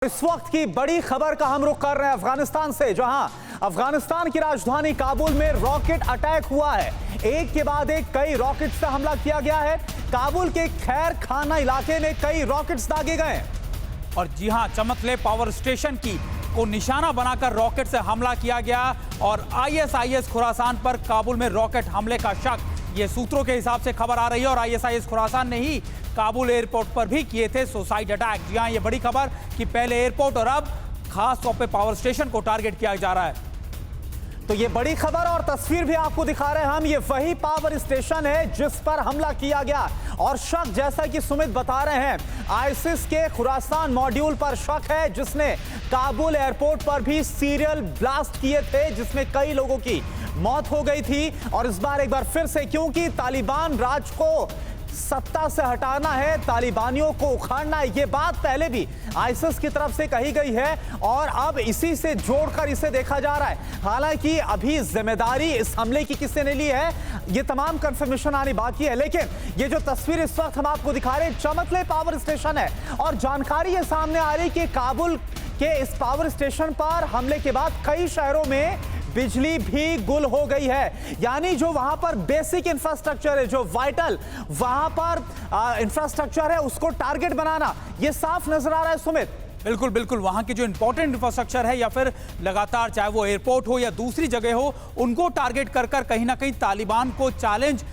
इस वक्त की बड़ी खबर का हम रुख कर रहे हैं अफगानिस्तान से, जहां अफगानिस्तान की राजधानी काबुल में रॉकेट अटैक हुआ है। एक के बाद एक कई रॉकेट से हमला किया गया है। काबुल के खैर खाना इलाके में कई रॉकेट्स दागे गए और जी हां, चमकले पावर स्टेशन को निशाना बनाकर रॉकेट से हमला किया गया और आईएसआईएस खुरासान पर काबुल में रॉकेट हमले का शक, ये सूत्रों के हिसाब से खबर आ रही है। और आईएसआईएस खुरासान ने ही काबुल एयरपोर्ट पर भी किए थे सुसाइड अटैक। जी हां, ये बड़ी खबर कि पहले एयरपोर्ट और अब खास तौर पे पावर स्टेशन को टारगेट किया जा रहा है। तो ये बड़ी खबर और तस्वीर भी आपको दिखा रहे हैं हम। ये वही पावर स्टेशन है जिस पर हमला किया गया और शक, जैसा कि सुमित बता रहे हैं, आईसिस के खुरासान मॉड्यूल पर शक है, जिसने काबुल एयरपोर्ट पर भी सीरियल ब्लास्ट किए थे, जिसमें कई लोगों की मौत हो गई थी। और इस बार एक बार फिर से, क्योंकि तालिबान राज को सत्ता से हटाना है, तालिबानियों को उखाड़ना है, ये बात पहले भी आईसिस की तरफ से कही गई है और अब इसी से जोड़कर इसे देखा जा रहा है। हालांकि अभी जिम्मेदारी इस हमले की किसने ने ली है, ये तमाम कंफर्मेशन आनी बाकी है। लेकिन ये जो तस्वीर इस वक्त हम आपको दिखा रहे हैं, चमकले पावर स्टेशन है और जानकारी ये सामने आ रही कि काबुल के इस पावर स्टेशन पर हमले के बाद कई शहरों में बिजली भी गुल हो गई है। यानी जो वहां पर बेसिक इंफ्रास्ट्रक्चर है, जो वाइटल वहां पर इंफ्रास्ट्रक्चर है, उसको टारगेट बनाना, ये साफ नजर आ रहा है सुमित। बिल्कुल बिल्कुल, वहां की जो इंपॉर्टेंट इंफ्रास्ट्रक्चर है या फिर लगातार चाहे वो एयरपोर्ट हो या दूसरी जगह हो, उनको टारगेट कर कहीं ना कहीं तालिबान को चैलेंज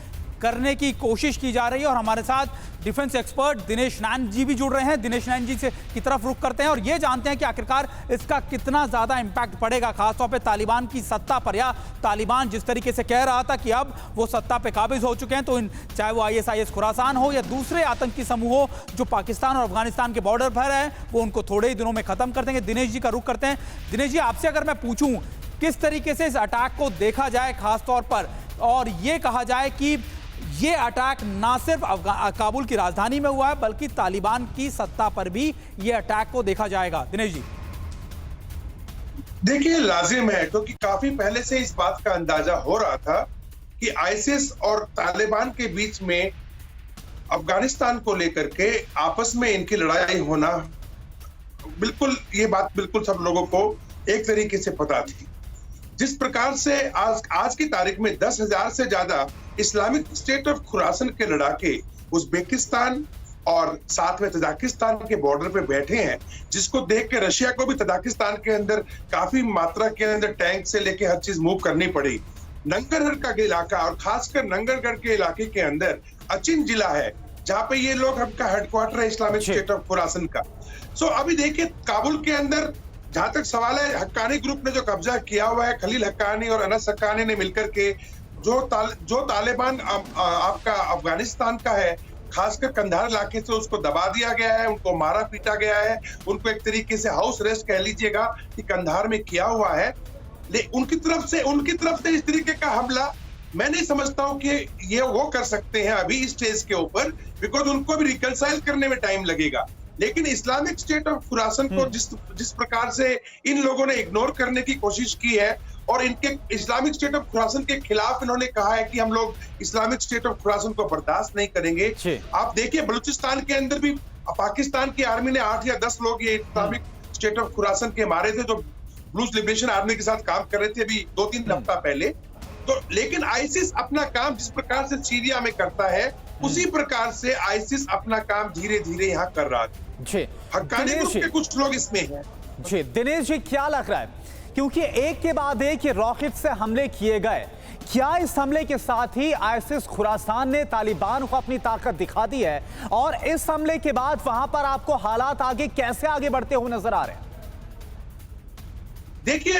करने की कोशिश की जा रही है। और हमारे साथ डिफेंस एक्सपर्ट दिनेश नैन जी भी जुड़ रहे हैं। दिनेश नैन जी से की तरफ रुख करते हैं और ये जानते हैं कि आखिरकार इसका कितना ज्यादा इंपैक्ट पड़ेगा खासतौर पे तालिबान की सत्ता पर, या तालिबान जिस तरीके से कह रहा था कि अब वो सत्ता पे काबिज हो चुके हैं, तो चाहे वो आईएसआईएस खुरासान हो या दूसरे आतंकी समूह हो जो पाकिस्तान और अफगानिस्तान के बॉर्डर पर है, वो उनको थोड़े ही दिनों में खत्म कर देंगे। दिनेश जी का रुख करते हैं। दिनेश जी, आपसे अगर मैं पूछूं किस तरीके से इस अटैक को देखा जाए खासतौर पर, और ये कहा जाए कि ये अटैक ना सिर्फ काबुल की राजधानी में हुआ है बल्कि तालिबान की सत्ता पर भी ये अटैक को देखा जाएगा। दिनेश जी, देखिए, लाजिम है क्योंकि काफी पहले से इस बात का अंदाजा हो रहा था कि आईसिस और तालिबान के बीच में अफगानिस्तान को लेकर के आपस में इनकी लड़ाई होना, बिल्कुल ये बात बिल्कुल सब लोगों को एक तरीके से पता थी। जिस प्रकार से आज की तारीख में 10,000 से ज्यादा इस्लामिक स्टेट ऑफ खुरासान के लड़ाके उज्बेकिस्तान और साथ में तजाकिस्तान के बॉर्डर पे बैठे हैं, जिसको देख के रशिया को भी तजाकिस्तान के अंदर काफी मात्रा के अंदर टैंक से लेके हर चीज मूव करनी पड़ी। नंगरहर का इलाका और खासकर नंगरगढ़ के इलाके के अंदर अचिन जिला है, जहाँ पे ये लोग हमका हेडक्वार्टर है इस्लामिक स्टेट ऑफ खुरासान का। सो अभी देखिए, काबुल के अंदर जहां तक सवाल है, हक्कानी ग्रुप ने जो कब्जा किया हुआ है, खलील हक्कानी और अनस हक्कानी ने मिलकर के जो तालिबान आपका अफगानिस्तान का है, खासकर कंधार इलाके से उसको दबा दिया गया है, उनको मारा पीटा गया है, उनको एक तरीके से हाउस अरेस्ट कह लीजिएगा कि कंधार में किया हुआ है। उनकी तरफ से इस तरीके का हमला मैं नहीं समझता हूं कि ये वो कर सकते हैं अभी इस स्टेज के ऊपर, बिकॉज उनको भी रिकंसाइल करने में टाइम लगेगा। लेकिन इस्लामिक स्टेट ऑफ खुरासान को जिस प्रकार से इन लोगों ने इग्नोर करने की कोशिश की है और इनके इस्लामिक स्टेट ऑफ खुरासान के खिलाफ इन्होंने कहा है कि हम लोग इस्लामिक स्टेट ऑफ खुरासान को बर्दाश्त नहीं करेंगे। आप देखिए, बलूचिस्तान के अंदर भी पाकिस्तान की आर्मी ने 8 या 10 लोग ये इस्लामिक स्टेट ऑफ खुरासान के मारे थे, जो ब्लूज लिबरेशन आर्मी के साथ काम कर रहे थे अभी 2-3 हफ्ता पहले। तो लेकिन आईसिस अपना काम जिस प्रकार से सीरिया में करता है, उसी प्रकार से आईसिस अपना काम धीरे धीरे यहाँ कर रहा था। जी, हक्कानी ग्रुप के कुछ लोग इसमें हैं। जी दिनेश जी, क्या लग रहा है, क्योंकि एक के बाद एक ये रॉकेट से हमले किए गए, क्या इस हमले के साथ ही आईसिस खुरासान ने तालिबान को अपनी ताकत दिखा दी है, और इस हमले के बाद वहां पर आपको हालात आगे कैसे आगे बढ़ते हुए नजर आ रहे हैं? देखिए,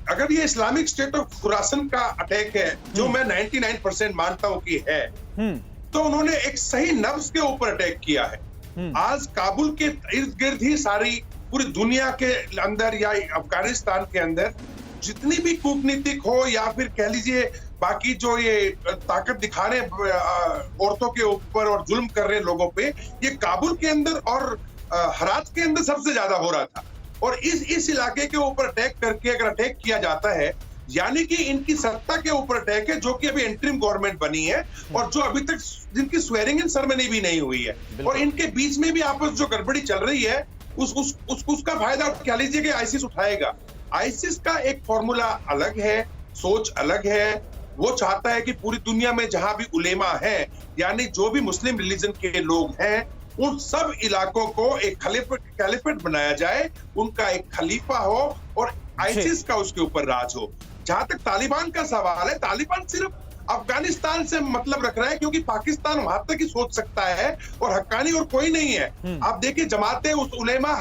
अगर ये इस्लामिक स्टेट ऑफ खुरासान का अटैक है, जो मैं 99% मानता हूं कि है, तो उन्होंने एक सही नब्ज के ऊपर अटैक किया है। आज काबुल के इर्द गिर्द ही सारी पूरी दुनिया के अंदर या अफगानिस्तान के अंदर जितनी भी कूटनीतिक हो या फिर कह लीजिए बाकी जो ये ताकत दिखा रहे औरतों के ऊपर और जुल्म कर रहे लोगों पे, ये काबुल के अंदर और हरात के अंदर सबसे ज्यादा हो रहा था। और इस इलाके के ऊपर अटैक करके अगर अटैक किया जाता है, यानी कि इनकी सत्ता के ऊपर अटैक है, जो कि अभी इंटरिम गवर्नमेंट बनी है और जो अभी तक जिनकी स्वेरिंग इन सेरेमनी भी नहीं हुई है, और इनके बीच में भी आपस जो गड़बड़ी चल रही है, उसका फायदा क्या लीजिए कि आईसिस उठाएगा। आईसिस का एक फॉर्मूला अलग है, सोच अलग है। वो चाहता है कि पूरी दुनिया में जहां भी उलेमा है, यानी जो भी मुस्लिम रिलीजन के लोग हैं, उन सब इलाकों को एक कैलिफेट बनाया जाए, उनका एक खलीफा हो और आईसिस का उसके ऊपर राज हो। जहां तक तालिबान का सवाल है, तालिबान सिर्फ अफगानिस्तान से मतलब रख रहा है क्योंकि पाकिस्तान वहां तक ही सोच सकता है और हक्कानी और कोई नहीं है। आप देखिए जमाते उस उलेमा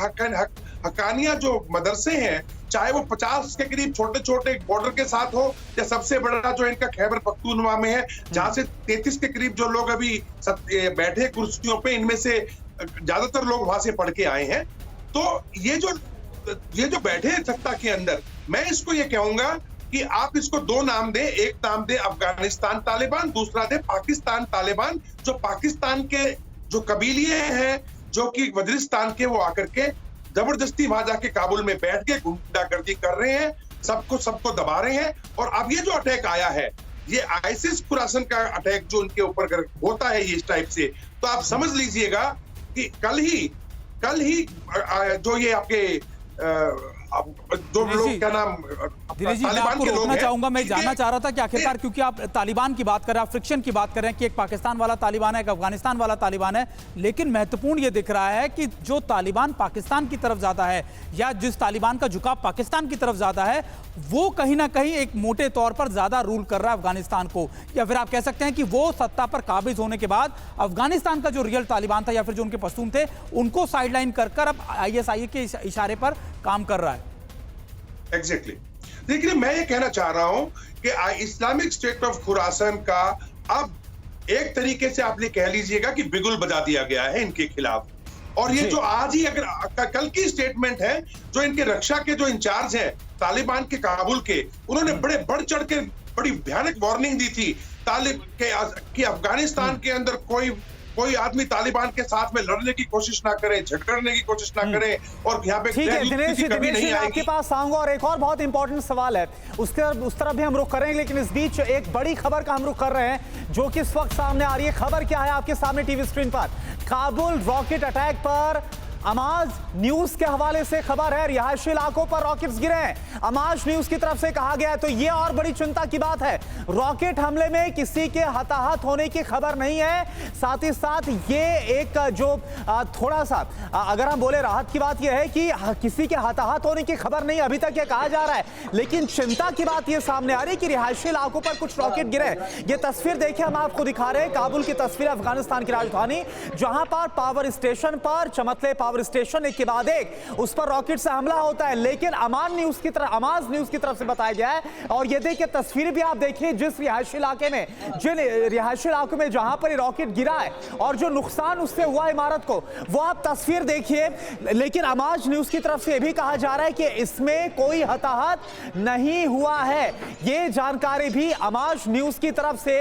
हक्कानिया जो मदरसे हैं, चाहे वो 50 के करीब छोटे छोटे बॉर्डर के साथ हो, या सबसे बड़ा जो इनका खैबर पख्तूनख्वा में है, जहां से 33 के करीब जो लोग अभी बैठे कुर्सियों पे, इनमें से ज्यादातर लोग वहां से पढ़ के आए हैं। तो ये जो बैठे हैं सत्ता के अंदर, मैं इसको ये कहूंगा कि आप इसको दो नाम दे, एक नाम दे अफगानिस्तान तालिबान, दूसरा दे पाकिस्तान तालिबान। जो पाकिस्तान के जो कबीलिए हैं, जो कि वजीरिस्तान के, वो आकर के जबरदस्ती वहां जाके काबुल में बैठ के गुंडागर्दी कर रहे हैं, सबको दबा रहे हैं। और अब ये जो अटैक आया है, ये आईसिस खुरासन का अटैक जो उनके ऊपर होता है ये इस टाइप से, तो आप समझ लीजिएगा कि कल ही जो ये आपके जो लोग क्या नाम दिनेश जी, मैं आपको रोकना चाहूंगा। मैं जानना चाह रहा था कि आखिरकार, क्योंकि आप तालिबान की बात कर रहे हैं, फ्रिक्शन की बात कर रहे हैं कि एक पाकिस्तान वाला तालिबान है, एक अफगानिस्तान वाला तालिबान है, लेकिन महत्वपूर्ण ये दिख रहा है कि जो तालिबान पाकिस्तान की तरफ ज्यादा है, या जिस तालिबान का झुकाव पाकिस्तान की तरफ ज्यादा है, वो कहीं ना कहीं एक मोटे तौर पर ज्यादा रूल कर रहा है अफगानिस्तान को। या फिर आप कह सकते हैं कि वो सत्ता पर काबिज होने के बाद अफगानिस्तान का जो रियल तालिबान था, या फिर जो उनके पश्तून थे, उनको साइडलाइन कर अब ISIS के इशारे पर काम कर रहा है। एग्जैक्टली। देखिए, मैं ये कहना चाह रहा हूं कि इस्लामिक स्टेट ऑफ खुरासान का अब एक तरीके से आपने कह लीजिएगा कि बिगुल बजा दिया गया है इनके खिलाफ। और ये जो आज ही अगर कल की स्टेटमेंट है, जो इनके रक्षा के जो इंचार्ज हैं तालिबान के काबुल के, उन्होंने बड़े बढ़ चढ़ के बड़ी भयानक वार्निंग दी थी कि अफगानिस्तान के अंदर कोई आदमी तालिबान के साथ में लड़ने की कोशिश ना करे, झगड़ने की कोशिश ना करे, और यहाँ पे ठीक है दिनेश जी, मैं आपके पास आऊंगा और एक और बहुत इंपॉर्टेंट सवाल है, उस तरफ भी हम रुख करेंगे। लेकिन इस बीच एक बड़ी खबर का हम रुख कर रहे हैं जो कि इस वक्त सामने आ रही है। खबर क्या है आपके सामने टीवी स्क्रीन पर? काबुल रॉकेट अटैक पर अमाज न्यूज के हवाले से खबर है, रिहायशी इलाकों पर रॉकेट्स गिरे हैं। अमाज न्यूज की तरफ से कहा गया है, तो ये और बड़ी चिंता की बात है। रॉकेट हमले में किसी के हताहत होने की खबर नहीं है। साथ ही साथ ये एक जो थोड़ा सा अगर हम बोले राहत की बात यह है कि किसी के हताहत होने की खबर नहीं, अभी तक ये कहा जा रहा है। लेकिन चिंता की बात ये सामने आ रही है कि रिहायशी इलाकों पर कुछ रॉकेट गिरे। ये तस्वीर देखिए, हम आपको दिखा रहे हैं काबुल की तस्वीर, अफगानिस्तान की राजधानी, जहां पर पावर स्टेशन पर चमतले पावर स्टेशन एक के बाद एक उस पर रॉकेट से हमला होता है। लेकिन अमाज न्यूज की तरफ से बताया गया है, और ये देखिए तस्वीर भी आप देखिए, जिस रिहायशी इलाके में, जिन रिहायशी इलाकों में जहां पर रॉकेट गिरा है और जो नुकसान उससे हुआ इमारत को, वो आप तस्वीर देखिए। लेकिन अमाज न्यूज की तरफ से यह भी कहा जा रहा है कि इसमें कोई हताहत नहीं हुआ है। ये जानकारी भी अमाज न्यूज की तरफ से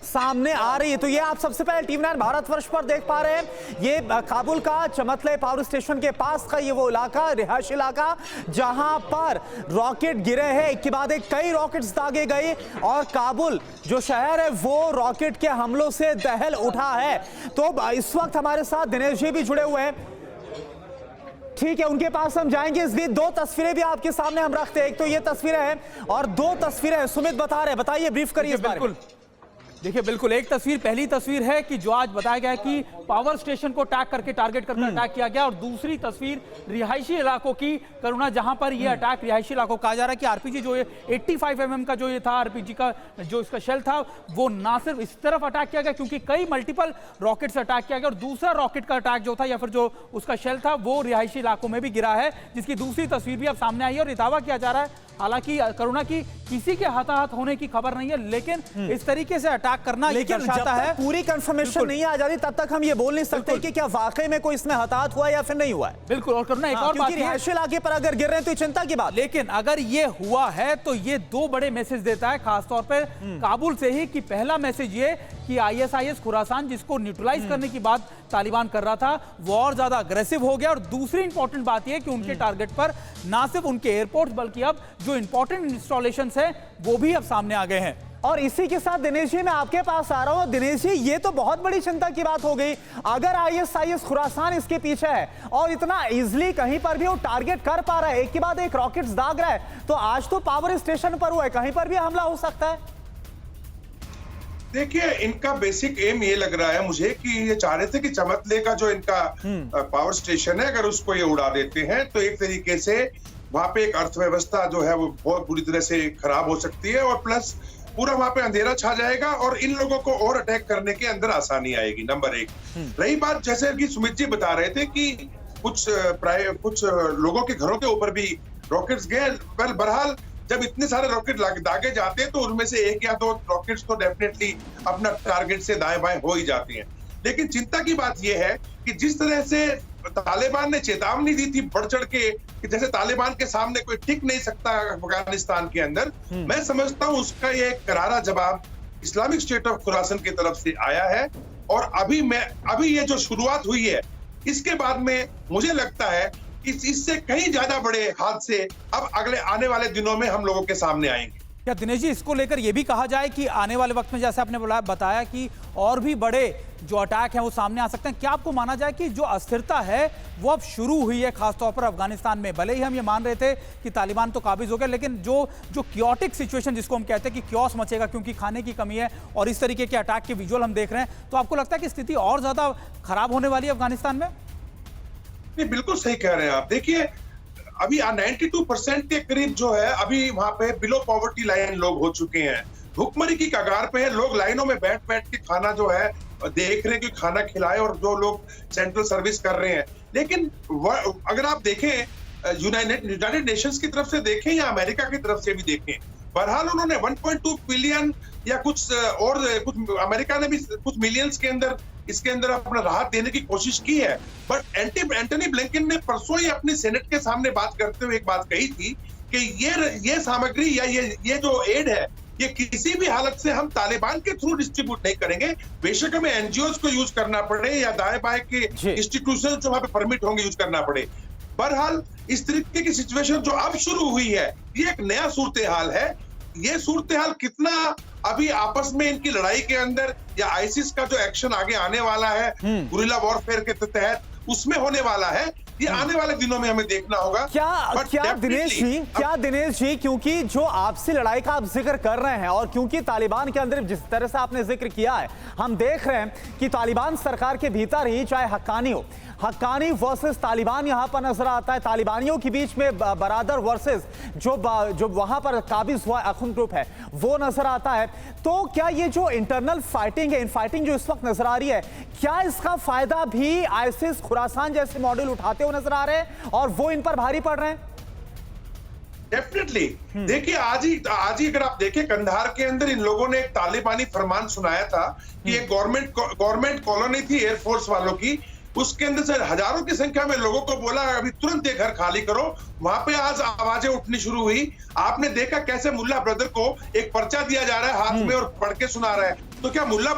सामने आ रही है। तो ये आप सबसे पहले टीवी 9 भारतवर्ष पर देख पा रहे हैं। ये काबुल का चमतले पावर स्टेशन के पास का ये वो इलाका, रिहायशी इलाका, जहां पर रॉकेट गिरे हैं, एक के बाद एक कई रॉकेट्स दागे गए, और काबुल जो शहर है वो रॉकेट के हमलों से दहल उठा है। तो इस वक्त हमारे साथ दिनेश जी भी जुड़े हुए हैं, ठीक है, उनके पास हम जाएंगे। इस बीच दो तस्वीरें भी आपके सामने हम रखते हैं, एक तो ये तस्वीरें हैं और दो तस्वीरें हैं। सुमित बता रहे हैं, बताइए, ब्रीफ करिए इस बारे में। देखिए, बिल्कुल एक तस्वीर, पहली तस्वीर है कि जो आज बताया गया है कि पावर स्टेशन को टारगेट करके अटैक किया गया, और दूसरी तस्वीर रिहायशी इलाकों की करुणा, जहां पर यह अटैक रिहायशी इलाकों कहा जा रहा है कि आरपीजी जो 85 mm का जो ये था, आरपीजी का जो इसका शेल था, वो ना सिर्फ इस तरफ अटैक किया गया क्योंकि कई मल्टीपल रॉकेट से अटैक किया गया, और दूसरा रॉकेट का अटैक जो था या फिर जो उसका शेल था वो रिहायशी इलाकों में भी गिरा है, जिसकी दूसरी तस्वीर भी अब सामने आई है। और ये दावा किया जा रहा है, हालांकि करुणा की किसी के हताहत होने की खबर नहीं है, लेकिन इस तरीके से अटैक करना, लेकिन जब तक पूरी कंफर्मेशन नहीं आ जाती तब तक हम ये बोल नहीं सकते कि क्या वाकई में कोई इसमें हताहत हुआ या फिर नहीं हुआ है। बिल्कुल, और करुणा एक और बात, रिहायशी इलाके पर अगर गिर रहे हैं तो चिंता की बात, लेकिन अगर ये हुआ है तो ये दो बड़े मैसेज देता है, खासतौर पर काबुल से ही। कि पहला मैसेज ये कि ISIS खुरासान, जिसको न्यूट्रलाइज करने की बात तालिबान कर रहा था, वो और ज्यादा अग्रेसिव हो गया। और दूसरी इंपॉर्टेंट बात यह कि उनके टारगेट पर ना सिर्फ उनके एयरपोर्ट्स बल्कि अब जो इंपॉर्टेंट इंस्टॉलेशंस हैं वो भी अब सामने आ गए हैं। और इसी के साथ दिनेश जी मैं आपके पास आ रहा हूं। दिनेश जी, ये तो बहुत बड़ी चिंता की बात हो गई। अगर आईएसआईएस खुरासान इसके पीछे है और इतना इजीली कहीं पर भी वो टारगेट कर पा रहा है, एक के बाद एक रॉकेट्स दाग रहा है, तो आज तो पावर स्टेशन पर हुआ है, कहीं पर भी हमला हो सकता है। देखिए, इनका बेसिक एम ये लग रहा है मुझे कि ये चाह रहे थे कि चमतले का जो इनका पावर स्टेशन है, अगर उसको ये उड़ा देते हैं तो एक तरीके से वहां पे एक अर्थव्यवस्था जो है वो बहुत बुरी तरह से खराब हो सकती है, और प्लस पूरा वहां पे अंधेरा छा जाएगा और इन लोगों को और अटैक करने के अंदर आसानी आएगी। नंबर एक। रही बात, जैसे कि सुमित जी बता रहे थे कि कुछ लोगों के घरों के ऊपर भी रॉकेट्स गए। बहरहाल जब इतने सारे रॉकेट दागे जाते हैं तो उनमें से एक या दो रॉकेट्स तो डेफिनेटली अपना टारगेट से दाएं बाएं हो ही जाते हैं। लेकिन चिंता की बात यह है कि जिस तरह से तालिबान ने चेतावनी दी थी बढ़ चढ़ के कि जैसे तालिबान के सामने कोई टिक नहीं सकता अफगानिस्तान के अंदर, मैं समझता हूं उसका ये करारा जवाब इस्लामिक स्टेट ऑफ खुरासान की तरफ से आया है। और अभी ये जो शुरुआत हुई है, इसके बाद में मुझे लगता है इससे कहीं ज्यादा बड़े हादसे अब अगले आने वाले दिनों में हम लोगों के सामने आएंगे। क्या दिनेश जी, इसको लेकर यह भी कहा जाए कि आने वाले वक्त में, जैसे आपने बताया कि और भी बड़े जो अटैक हैं वो सामने आ सकते हैं, क्या आपको माना जाए कि जो अस्थिरता है वो अब शुरू हुई है खासतौर पर अफगानिस्तान में? भले ही हम ये मान रहे थे कि तालिबान तो काबिज हो गया, लेकिन जो क्योटिक सिचुएशन जिसको हम कहते हैं कि क्योस मचेगा क्योंकि खाने की कमी है और इस तरीके के अटैक के विजुअल हम देख रहे हैं, तो आपको लगता है कि स्थिति और ज्यादा खराब होने वाली है अफगानिस्तान में? नहीं, बिल्कुल सही कह रहे हैं आप। देखिए, अभी 92% के करीब जो है अभी वहां पे बिलो पॉवर्टी लाइन लोग हो चुके हैं, भुखमरी की कगार पे है। लोग लाइनों में बैठ बैठ के खाना जो है देख रहे हैं कि खाना खिलाए, और जो लोग सेंट्रल सर्विस कर रहे हैं। लेकिन अगर आप देखें यूनाइटेड नेशंस की तरफ से देखें या अमेरिका की तरफ से भी देखें, बहरहाल उन्होंने 1.2 बिलियन या कुछ अमेरिका ने भी कुछ मिलियंस के अंदर इसके अंदर अपना राहत देने की कोशिश की है। बट एंटनी ब्लिंकन ने परसों ही अपनी सेनेट के सामने बात करते हुए एक बात कही थी कि ये सामग्री या ये जो एड है, ये किसी भी हालत से हम तालिबान के थ्रू डिस्ट्रीब्यूट नहीं करेंगे। बेशक हमें एनजीओज को यूज करना पड़े या दाएं बाएं के इंस्टीट्यूशन जो वहां पे परमिट होंगे यूज करना पड़े। बहरहाल इस तरीके की सिचुएशन जो अब शुरू हुई है, ये एक नया सूरत हाल है। ये सूरत हाल कितना अभी आपस में इनकी लड़ाई के अंदर या आईसिस का जो एक्शन आगे आने वाला है गुरिल्ला वॉरफेयर के तहत, उसमें होने वाला है, ये आने वाले दिनों में हमें देखना होगा। क्या दिनेश जी, क्योंकि जो आपसी लड़ाई का आप जिक्र कर रहे हैं और क्योंकि तालिबान के अंदर जिस तरह से आपने जिक्र किया है, हम देख रहे हैं कि तालिबान सरकार के भीतर ही चाहे हक्कानी वर्सेस तालिबान यहां पर नजर आता है, तालिबानियों के बीच में बरादर वर्सेस जो वहां पर काबिज हुआ अखुन ग्रुप है वो नजर आता है। तो क्या ये जो इंटरनल फाइटिंग है, इन फाइटिंग जो इस वक्त नजर आ रही है, क्या इसका फायदा भी आईसिस खुरासान जैसे मॉड्यूल उठाते हुए नजर आ रहे हैं और वो इन पर भारी पड़ रहे हैं? डेफिनेटली। देखिए, आज ही अगर आप देखें, कंधार के अंदर इन लोगों ने एक तालिबानी फरमान सुनाया था कि एक गवर्नमेंट कॉलोनी थी एयरफोर्स वालों की, उसके अंदर से हजारों की संख्या में लोगों को बोला अभी तुरंत ये घर खाली करो। वहां पे आज आवाजें उठनी शुरू हुई। आपने देखा कैसे मुल्ला ब्रदर को एक पर्चा दिया जा रहा है हाथ में और पढ़ के सुना रहा है। तो क्या मुल्ला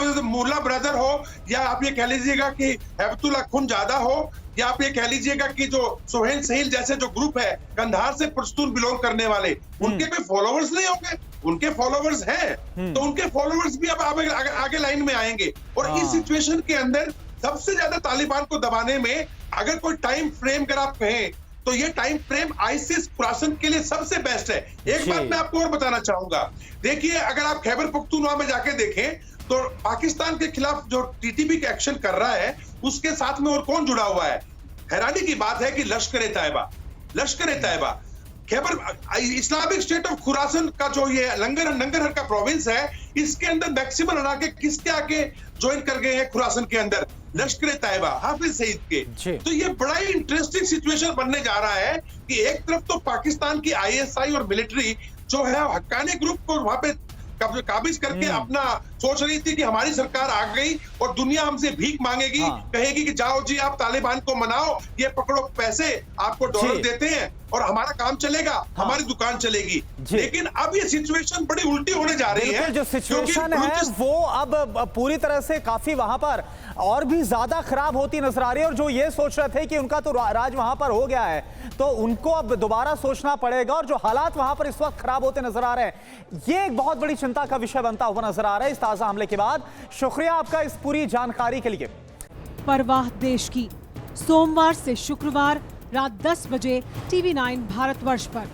ब्रदर हो, या आप ये कह लीजिएगा कि हैबतुल्ला खुनजादा हो, या आप ये कह लीजिएगा कि जो सोहेल सहील जैसे जो ग्रुप है कंधार से पश्तून बिलोंग करने वाले, उनके कोई फॉलोवर्स नहीं होंगे? उनके फॉलोवर्स हैं, तो उनके फॉलोवर्स भी अब आगे लाइन में आएंगे। और इस सिचुएशन के अंदर सबसे ज्यादा तालिबान को दबाने में अगर कोई टाइम फ्रेम अगर आप कहें तो ये टाइम फ्रेम आईसिस खुरासान के लिए सबसे बेस्ट है। एक बात मैं आपको और बताना चाहूंगा, देखिए, अगर आप खैबर पख्तूनख्वा में जाके देखें तो पाकिस्तान के खिलाफ जो टीटीपी का एक्शन कर रहा है, उसके साथ में और कौन जुड़ा हुआ है? हैरानी की बात है कि Lashkar e Taiba Khyber Islamic State of Khorasan का जो ये नंगरहर का प्रोविंस है, इसके अंदर मैक्सिमम लड़ाके किसके आगे ज्वाइन कर गए हैं खुरासान के अंदर? लश्कर ए तैयबा, हाफिज सईद के। तो ये बड़ा ही इंटरेस्टिंग सिचुएशन बनने जा रहा है कि एक तरफ तो पाकिस्तान की आईएसआई और मिलिट्री जो है हक्कानी ग्रुप को वहां पे काबिज करके अपना सोच रही थी कि हमारी सरकार आ गई और दुनिया हमसे भीख मांगेगी, कहेगी कि जाओ जी आप तालिबान को मनाओ, ये पकड़ो पैसे, आपको डॉलर देते हैं और हमारा काम चलेगा, हमारी दुकान चलेगी। लेकिन अब ये सिचुएशन बड़ी उल्टी होने जा रही है। जो सिचुएशन है वो अब पूरी तरह से काफी वहां पर और भी ज्यादा खराब होती नजर आ रही है। और जो ये सोच रहे थे कि उनका तो राज वहां पर हो गया है, तो उनको अब दोबारा सोचना पड़ेगा। और जो हालात वहां पर इस वक्त खराब होते नजर आ रहे हैं, ये एक बहुत बड़ी चिंता का विषय बनता हुआ नजर आ रहा है इस ताजा हमले के बाद। शुक्रिया आपका इस पूरी जानकारी के लिए। परवाह देश की, सोमवार से शुक्रवार रात 10 बजे TV9 भारतवर्ष पर।